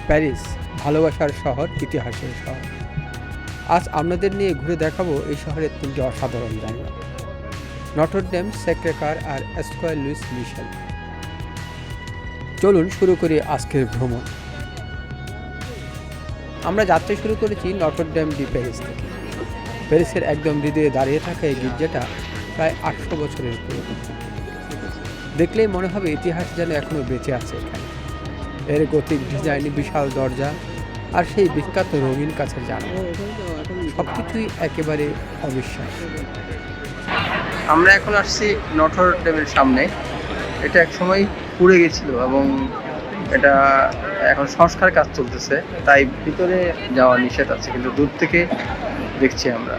Paris ভালোবাসার শহর, ইতিহাসের শহর। আজ আপনাদের নিয়ে ঘুরে দেখাবো এই শহরের 3টি অসাধারণ জায়গা: নটর ডেম, স্যাক্রে-কর আর স্কয়ার লুইস মিশেল। চলুন শুরু করি আজকের ভ্রমণ। আমরা যাত্রা শুরু করেছি নটর ডেম ডি প্যারিস থেকে। প্যারিসের একদম হৃদয়ে দাঁড়িয়ে থাকা এই গির্জাটা প্রায় 800 বছরের পুরনো। দেখলেই মনে হবে ইতিহাস যেন এখনো বেঁচে আছে এখানে। এর গতিক ডিজাইন, বিশাল দরজা আর সেই বিখ্যাত রঙিন কাছের জানালা, সবকিছুই একেবারে অবিশ্বাস্য। আমরা এখন আসছি নটর ডেমের সামনে। এটা এক সময় পুড়ে গেছিল এবং এটা এখন সংস্কার কাজ চলতেছে, তাই ভিতরে যাওয়া নিষেধ আছে, কিন্তু দূর থেকে দেখছি আমরা।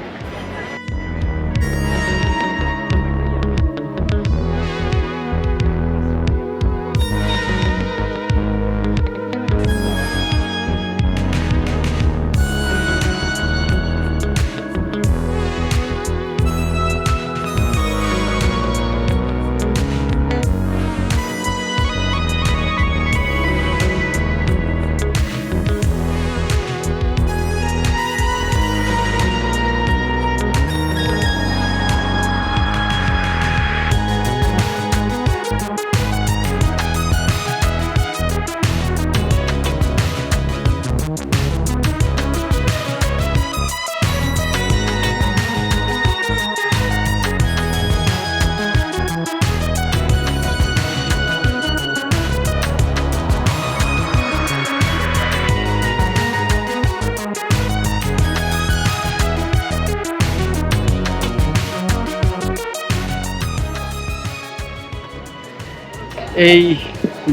এই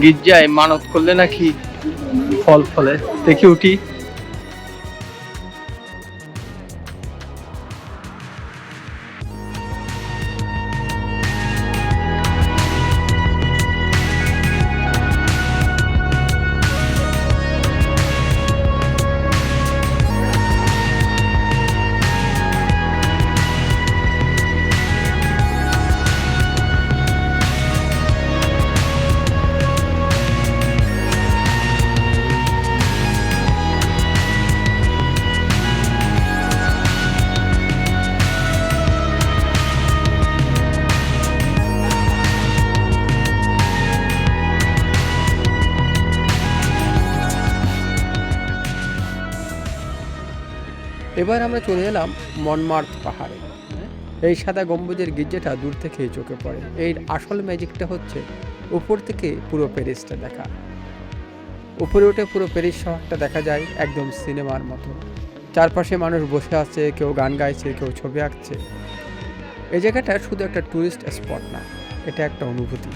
গির্জায় মানত করলে নাকি ফল ফলে, দেখি উঠি। এবার আমরা চলে এলাম মনমার্থ পাহাড়ে। এই সাদা গম্বুজের গির্জাটা দূর থেকেই চোখে পড়ে। এর আসল ম্যাজিকটা হচ্ছে উপর থেকে পুরো প্যারিসটা দেখা। উপরে উঠে পুরো প্যারিস শহরটা দেখা যায় একদম সিনেমার মতো। চারপাশে মানুষ বসে আছে, কেউ গান গাইছে, কেউ ছবি আঁকছে। এই জায়গাটা শুধু একটা ট্যুরিস্ট স্পট না, এটা একটা অনুভূতি।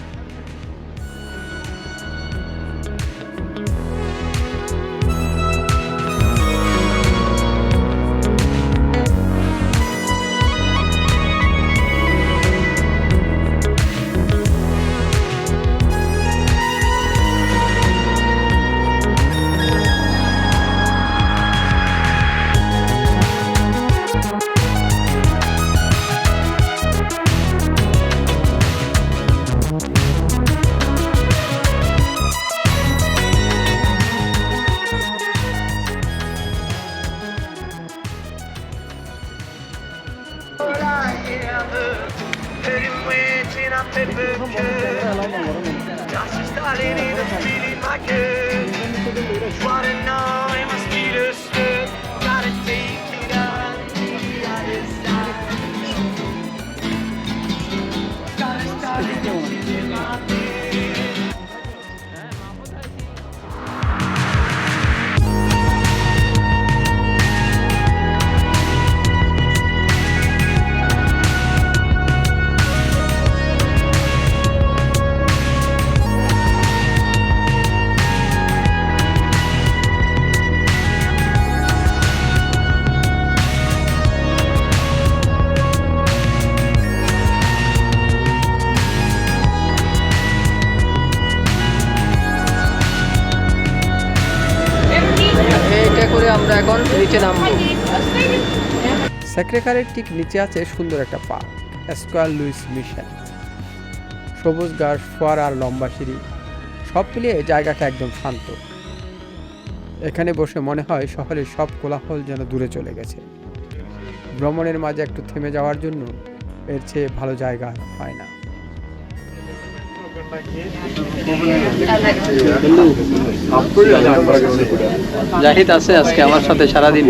আমরা এখন নিচে নামবো। স্যাক্রে-করের ঠিক নিচে আছে সুন্দর একটা পার্ক, স্কয়ার লুইস মিশেল। সবুজ ঘাস, ফোয়ারা আর লম্বা সিঁড়ি, সব মিলিয়ে জায়গাটা একদম শান্ত। এখানে বসে মনে হয় শহরের সব কোলাহল যেন দূরে চলে গেছে। ভ্রমণের মাঝে একটু থেমে যাওয়ার জন্য এর চেয়ে ভালো জায়গা আর হয় না। জাহিদ আছে আজকে আমার সাথে সারাদিন।